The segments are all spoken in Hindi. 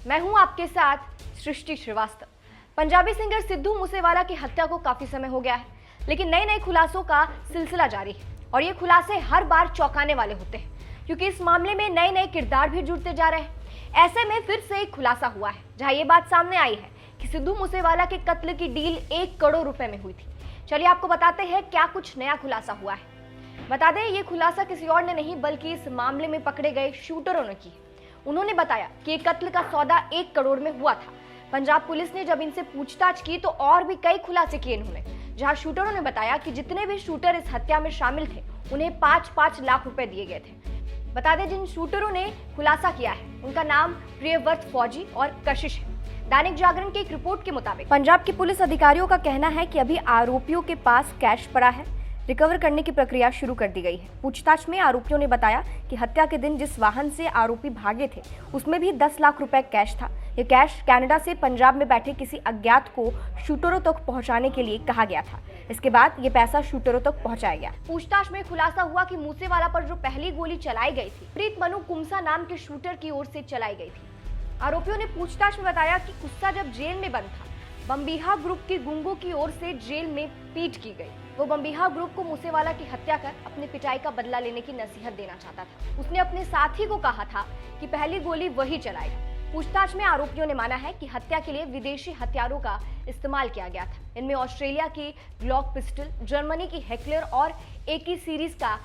मैं हूं आपके साथ सृष्टि श्रीवास्तव। पंजाबी सिंगर सिद्धू मूसेवाला की हत्या को काफी समय हो गया है, लेकिन नए नए खुलासों का सिलसिला जारी है और ये खुलासे हर बार चौंकाने वाले होते हैं, क्योंकि इस मामले में नए नए किरदार भी जुड़ते जा रहे हैं। ऐसे में फिर से एक खुलासा हुआ है, जहां ये बात सामने आई है कि सिद्धू मूसेवाला के कत्ल की डील 1 करोड़ रुपए में हुई थी। चलिए आपको बताते हैं क्या कुछ नया खुलासा हुआ है। बता दें, ये खुलासा किसी और ने नहीं बल्कि इस मामले में पकड़े गए शूटरों ने की। उन्होंने बताया कि ये कत्ल का सौदा 1 करोड़ में हुआ था। पंजाब पुलिस ने जब इनसे पूछताछ की तो और भी कई खुलासे किए इन्होंने, जहां शूटरों ने बताया कि जितने भी शूटर इस हत्या में शामिल थे उन्हें 5-5 लाख रुपए दिए गए थे। बता दें, जिन शूटरों ने खुलासा किया है उनका नाम प्रियव्रत फौजी और कशिश है। दैनिक जागरण की एक रिपोर्ट के मुताबिक पंजाब के पुलिस अधिकारियों का कहना है कि अभी आरोपियों के पास कैश पड़ा है, रिकवर करने की प्रक्रिया शुरू कर दी गई है। पूछताछ में आरोपियों ने बताया कि हत्या के दिन जिस वाहन से आरोपी भागे थे उसमें भी 10 लाख रुपए कैश था। ये कैश कनाडा से पंजाब में बैठे किसी अज्ञात को शूटरों तक पहुंचाने के लिए कहा गया था। इसके बाद ये पैसा शूटरों तक पहुंचाया गया। पूछताछ में खुलासा हुआ कि मूसेवाला पर जो पहली गोली चलाई गई थी प्रीत मनु कुमसा नाम के शूटर की ओर से चलाई गई थी। आरोपियों ने पूछताछ में बताया कि कुस्सा जब जेल में बंद था, बम्बीहा ग्रुप के गुंगों की ओर से जेल में पीट की गई। वो बम्बीहा ग्रुप को मूसेवाला की हत्या कर अपनी पिटाई का बदला लेने की नसीहत देना चाहता था। उसने अपने साथी को कहा था कि पहली गोली वही चलाएगा। पूछताछ में आरोपियों ने माना है कि हत्या के लिए विदेशी हथियारों का इस्तेमाल किया गया था। इनमें ऑस्ट्रेलिया की ग्लॉक पिस्टल, जर्मनी की हेकलर और AK सीरीज का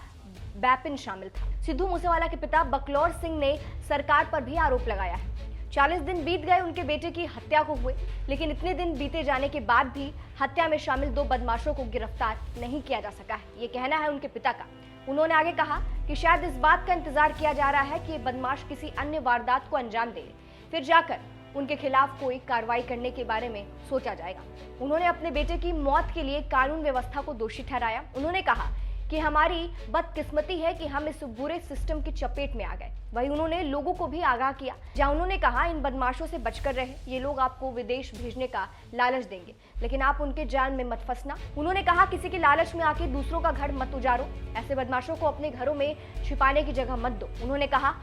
वेपन शामिल था। सिद्धू मूसेवाला के पिता बकलौर सिंह ने सरकार पर भी आरोप लगाया है। 40 दिन बीत गए उनके बेटे की हत्या को हुए, लेकिन इतने दिन बीते जाने के बाद भी हत्या में शामिल 2 बदमाशों को गिरफ्तार नहीं किया जा सका है। ये कहना है उनके पिता का। उन्होंने आगे कहा कि शायद इस बात का इंतजार किया जा रहा है कि ये बदमाश किसी अन्य वारदात को अंजाम दे, फिर जाकर उनके खिलाफ कोई कार्रवाई करने के बारे में सोचा जाएगा। उन्होंने अपने बेटे की मौत के लिए कानून व्यवस्था को दोषी ठहराया। उन्होंने कहा कि हमारी बदकिस्मती है कि हम इस बुरे सिस्टम की चपेट में आ गए। वहीं उन्होंने लोगों को भी आगाह किया, जहां उन्होंने कहा इन बदमाशों से बचकर रहे, ये लोग आपको विदेश भेजने का लालच देंगे, लेकिन आप उनके जाल में मत फंसना। उन्होंने कहा किसी के लालच में आके दूसरों का घर मत उजारो, ऐसे बदमाशों को अपने घरों में छिपाने की जगह मत दो। उन्होंने कहा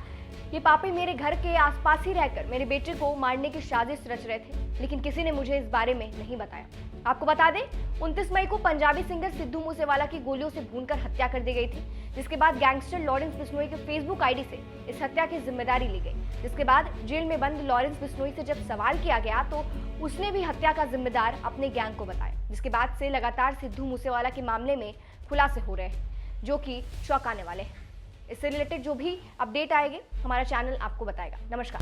ये पापी मेरे घर के आसपास ही रहकर मेरे बेटे को मारने की साजिश रच रहे थे, लेकिन किसी ने मुझे इस बारे में नहीं बताया। आपको बता दें, 29 मई को पंजाबी सिंगर सिद्धू मूसेवाला की गोलियों से भूनकर हत्या कर दी गई थी, जिसके बाद गैंगस्टर लॉरेंस बिश्नोई के फेसबुक आईडी से इस हत्या की जिम्मेदारी ली गई। जिसके बाद जेल में बंद लॉरेंस बिश्नोई से जब सवाल किया गया तो उसने भी हत्या का जिम्मेदार अपने गैंग को बताया। जिसके बाद से लगातार सिद्धू मूसेवाला के मामले में खुलासे हो रहे हैं, जो कि चौंकाने वाले हैं। इससे रिलेटेड जो भी अपडेट आएंगे हमारा चैनल आपको बताएगा। नमस्कार।